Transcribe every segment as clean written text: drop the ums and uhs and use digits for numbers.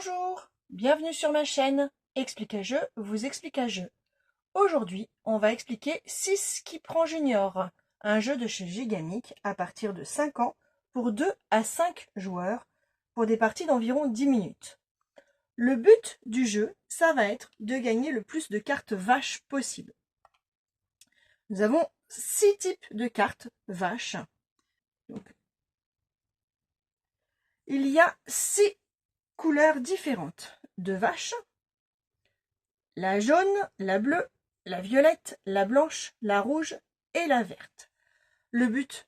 Bonjour, bienvenue sur ma chaîne Explique à jeu vous explique à jeu. Aujourd'hui, on va expliquer 6 qui prend Junior, un jeu de chez Gigamic à partir de 5 ans pour 2 à 5 joueurs pour des parties d'environ 10 minutes. Le but du jeu, ça va être de gagner le plus de cartes vaches possible. Nous avons 6 types de cartes vaches. Donc, il y a 6 couleurs différentes de vaches. La jaune, la bleue, la violette, la blanche, la rouge et la verte. Le but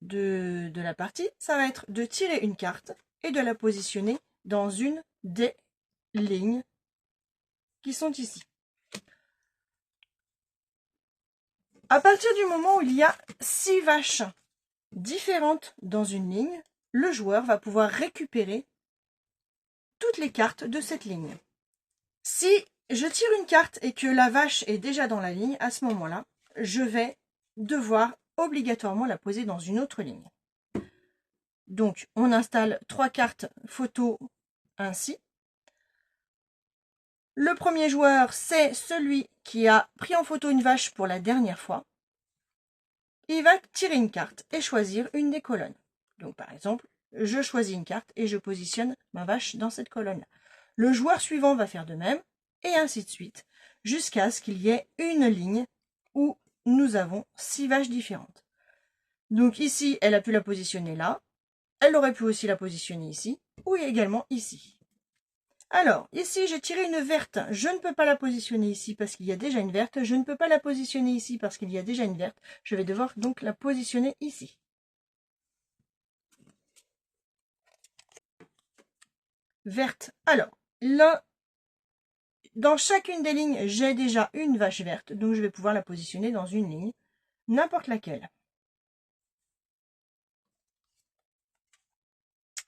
de la partie, ça va être de tirer une carte et de la positionner dans une des lignes qui sont ici. À partir du moment où il y a 6 vaches différentes dans une ligne, le joueur va pouvoir récupérer toutes les cartes de cette ligne. Si je tire une carte et que la vache est déjà dans la ligne, à ce moment-là, je vais devoir obligatoirement la poser dans une autre ligne. Donc, on installe 3 cartes photo ainsi. Le premier joueur, c'est celui qui a pris en photo une vache pour la dernière fois. Il va tirer une carte et choisir une des colonnes. Donc, par exemple, je choisis une carte et je positionne ma vache dans cette colonne-là. Le joueur suivant va faire de même, et ainsi de suite, jusqu'à ce qu'il y ait une ligne où nous avons 6 vaches différentes. Donc ici, elle a pu la positionner là. Elle aurait pu aussi la positionner ici, ou également ici. Alors, ici, j'ai tiré une verte. Je ne peux pas la positionner ici parce qu'il y a déjà une verte. Je ne peux pas la positionner ici parce qu'il y a déjà une verte. Je vais devoir donc la positionner ici. Verte. Alors, là, dans chacune des lignes, j'ai déjà une vache verte. Donc, je vais pouvoir la positionner dans une ligne, n'importe laquelle.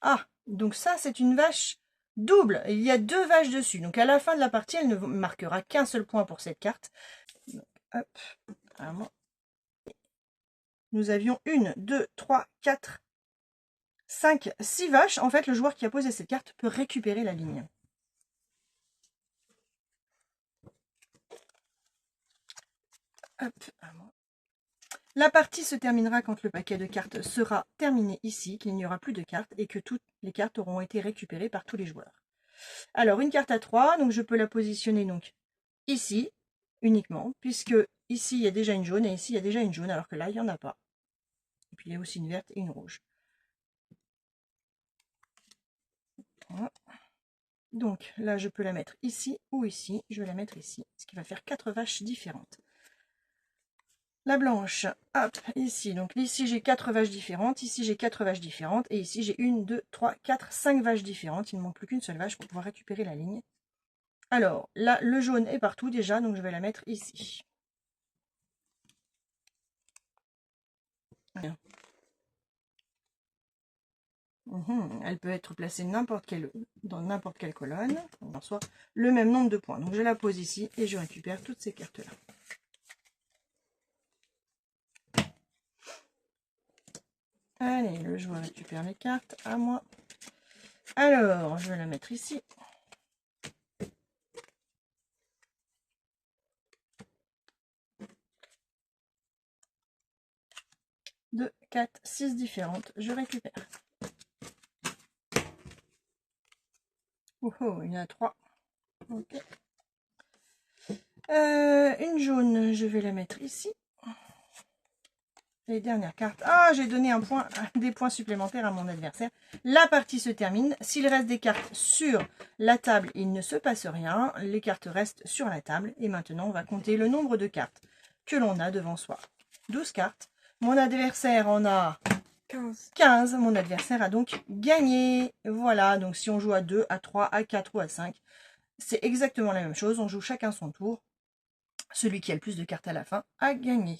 Ah, donc ça, c'est une vache double. Il y a 2 vaches dessus. Donc, à la fin de la partie, elle ne marquera qu'un seul point pour cette carte. Donc, hop, nous avions 1, 2, 3, 4, 5, 6 vaches. En fait, le joueur qui a posé cette carte peut récupérer la ligne. Hop, la partie se terminera quand le paquet de cartes sera terminé ici, qu'il n'y aura plus de cartes et que toutes les cartes auront été récupérées par tous les joueurs. Alors, une carte à 3, donc je peux la positionner donc ici uniquement, puisque ici il y a déjà une jaune et ici il y a déjà une jaune, alors que là il n'y en a pas. Et puis il y a aussi une verte et une rouge. Voilà. Donc là je peux la mettre ici ou ici, je vais la mettre ici, ce qui va faire 4 vaches différentes. La blanche, hop, ici, donc ici j'ai 4 vaches différentes, ici j'ai 4 vaches différentes, et ici j'ai 1, 2, 3, 4, 5 vaches différentes. Il ne manque plus qu'une seule vache pour pouvoir récupérer la ligne. Alors, là, le jaune est partout déjà, donc je vais la mettre ici. Elle peut être placée dans n'importe quelle colonne, en soit le même nombre de points. Donc je la pose ici et je récupère toutes ces cartes-là. Allez, le joueur récupère les cartes, à moi. Alors, je vais la mettre ici. 2, 4, 6 différentes, je récupère. Oh, il y en a 3. Ok. Une jaune, je vais la mettre ici. Les dernières cartes. Ah, j'ai donné des points supplémentaires à mon adversaire. La partie se termine. S'il reste des cartes sur la table, il ne se passe rien. Les cartes restent sur la table. Et maintenant, on va compter le nombre de cartes que l'on a devant soi. 12 cartes. Mon adversaire en a 15. Mon adversaire a donc gagné. Voilà, donc si on joue à 2, à 3, à 4 ou à 5, c'est exactement la même chose. On joue chacun son tour. Celui qui a le plus de cartes à la fin a gagné.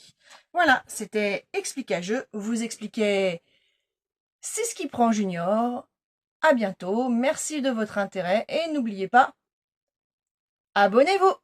Voilà, c'était Explique à jeu. Vous expliquez c'est ce qui prend Junior. À bientôt. Merci de votre intérêt et n'oubliez pas, abonnez-vous.